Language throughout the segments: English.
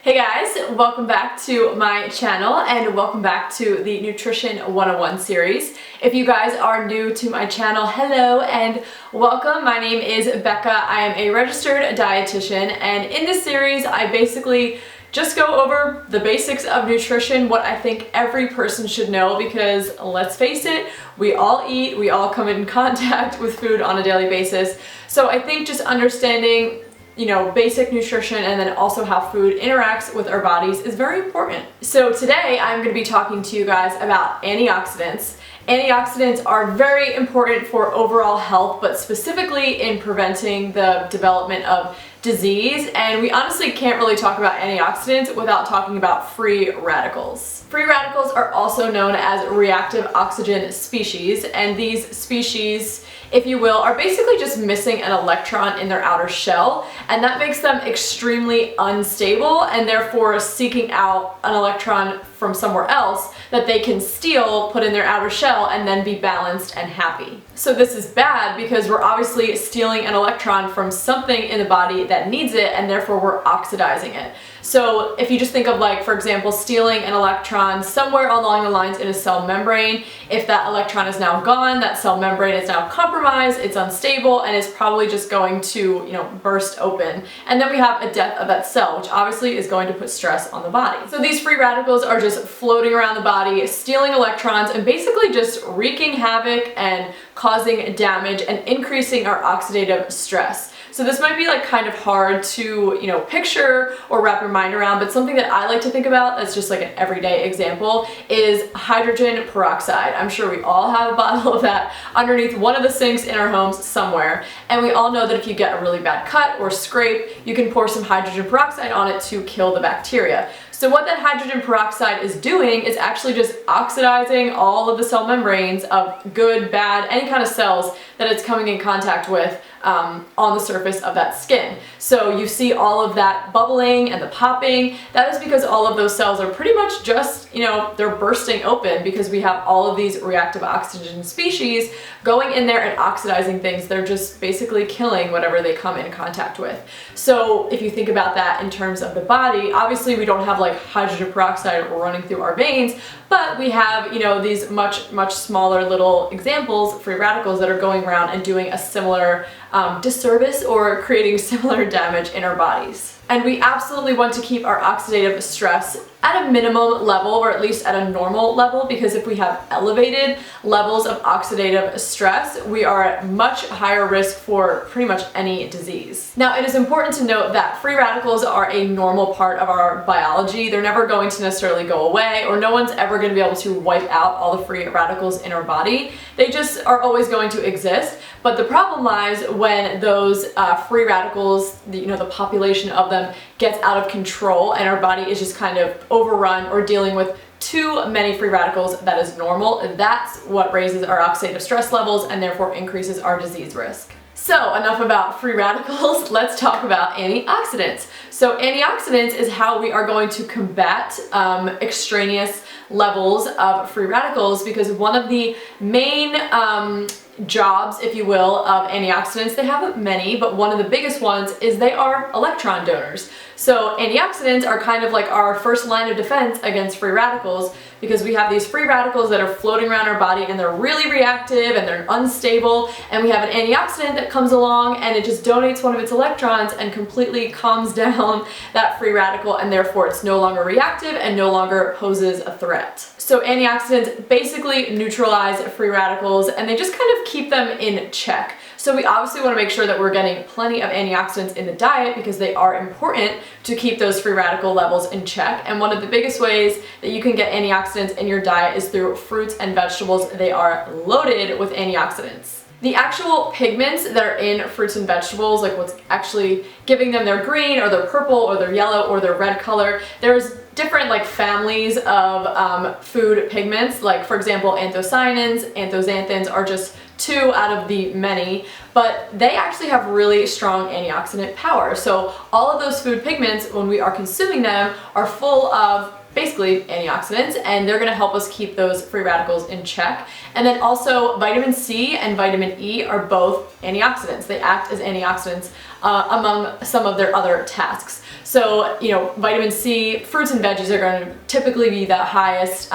Hey guys, welcome back to my channel and welcome back to the Nutrition 101 series. If you guys are new to my channel, hello and welcome. My name is Becca. I am a registered dietitian, and in this series I basically just go over the basics of nutrition, what I think every person should know, because let's face it, we all eat, we all come in contact with food on a daily basis. So I think just understanding basic nutrition and then also how food interacts with our bodies is very important. So today I'm going to be talking to you guys about antioxidants. Antioxidants are very important for overall health, but specifically in preventing the development of disease. And we honestly can't really talk about antioxidants without talking about free radicals. Free radicals are also known as reactive oxygen species, and these species, if you will, are basically just missing an electron in their outer shell, and that makes them extremely unstable and therefore seeking out an electron from somewhere else that they can steal, put in their outer shell, and then be balanced and happy. So this is bad because we're obviously stealing an electron from something in the body that needs it, and therefore we're oxidizing it. So if you just think of, like, for example, stealing an electron somewhere along the lines in a cell membrane, if that electron is now gone, that cell membrane is now compromised, it's unstable, and it's probably just going to, burst open. And then we have a death of that cell, which obviously is going to put stress on the body. So these free radicals are just floating around the body, stealing electrons, and basically just wreaking havoc and causing damage and increasing our oxidative stress. So this might be kind of hard to, picture or wrap your mind around, but something that I like to think about that's just like an everyday example is hydrogen peroxide. I'm sure we all have a bottle of that underneath one of the sinks in our homes somewhere. And we all know that if you get a really bad cut or scrape, you can pour some hydrogen peroxide on it to kill the bacteria. So what that hydrogen peroxide is doing is actually just oxidizing all of the cell membranes of good, bad, any kind of cells that it's coming in contact with on the surface of that skin. So you see all of that bubbling and the popping. That is because all of those cells are pretty much just, they're bursting open because we have all of these reactive oxygen species going in there and oxidizing things. They're just basically killing whatever they come in contact with. So if you think about that in terms of the body, obviously we don't have hydrogen peroxide running through our veins, but we have, these much smaller little examples, free radicals, that are going around and doing a similar disservice or creating similar damage in our bodies. And we absolutely want to keep our oxidative stress at a minimum level, or at least at a normal level, because if we have elevated levels of oxidative stress, we are at much higher risk for pretty much any disease. Now, it is important to note that free radicals are a normal part of our biology. They're never going to necessarily go away, or no one's ever going to be able to wipe out all the free radicals in our body. They just are always going to exist. But the problem lies when those free radicals, the population of them gets out of control and our body is just kind of overrun or dealing with too many free radicals that is normal. That's what raises our oxidative stress levels and therefore increases our disease risk. So enough about free radicals, let's talk about antioxidants. So antioxidants is how we are going to combat extraneous levels of free radicals, because one of the main jobs, if you will, of antioxidants, they have many, but one of the biggest ones is they are electron donors. So antioxidants are kind of like our first line of defense against free radicals, because we have these free radicals that are floating around our body and they're really reactive and they're unstable, and we have an antioxidant that comes along and it just donates one of its electrons and completely calms down that free radical, and therefore it's no longer reactive and no longer poses a threat. So antioxidants basically neutralize free radicals and they just kind of keep them in check. So we obviously want to make sure that we're getting plenty of antioxidants in the diet, because they are important to keep those free radical levels in check. And one of the biggest ways that you can get antioxidants in your diet is through fruits and vegetables. They are loaded with antioxidants. The actual pigments that are in fruits and vegetables, like what's actually giving them their green or their purple or their yellow or their red color, there's different families of food pigments. Like, for example, anthocyanins, anthoxanthins are just two out of the many, but they actually have really strong antioxidant power. So all of those food pigments, when we are consuming them, are full of basically antioxidants, and they're going to help us keep those free radicals in check. And then also vitamin C and vitamin E are both antioxidants. They act as antioxidants among some of their other tasks. So, you know, vitamin C, fruits and veggies are going to typically be the highest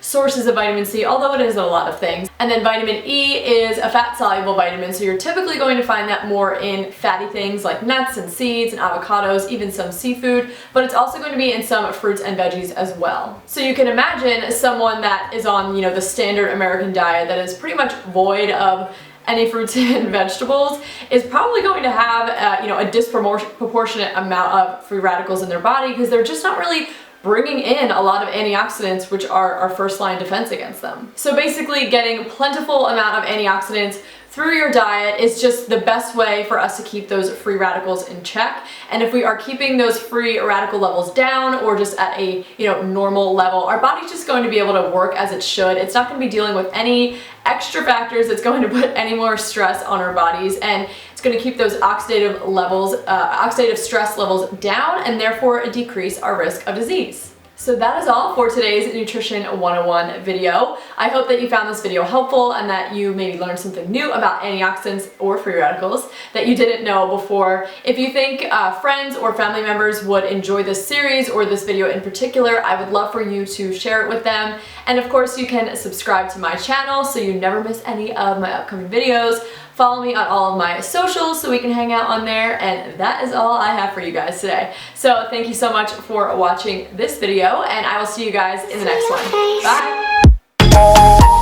sources of vitamin C, although it is a lot of things. And then vitamin E is a fat-soluble vitamin, so you're typically going to find that more in fatty things like nuts and seeds and avocados, even some seafood, but it's also going to be in some fruits and veggies as well. So you can imagine someone that is on, you know, the standard American diet that is pretty much void of any fruits and vegetables is probably going to have, you know, a disproportionate amount of free radicals in their body because they're just not really bringing in a lot of antioxidants, which are our first line defense against them. So basically getting plentiful amount of antioxidants through your diet is just the best way for us to keep those free radicals in check. And if we are keeping those free radical levels down or just at a, you know, normal level, our body's just going to be able to work as it should. It's not going to be dealing with any extra factors that's going to put any more stress on our bodies, and it's going to keep those oxidative levels, oxidative stress levels down, and therefore decrease our risk of disease. So that is all for today's Nutrition 101 video. I hope that you found this video helpful and that you maybe learned something new about antioxidants or free radicals that you didn't know before. If you think friends or family members would enjoy this series or this video in particular, I would love for you to share it with them. And of course, you can subscribe to my channel so you never miss any of my upcoming videos. Follow me on all of my socials so we can hang out on there, and that is all I have for you guys today. So thank you so much for watching this video, and I will see you guys in the next one. Bye!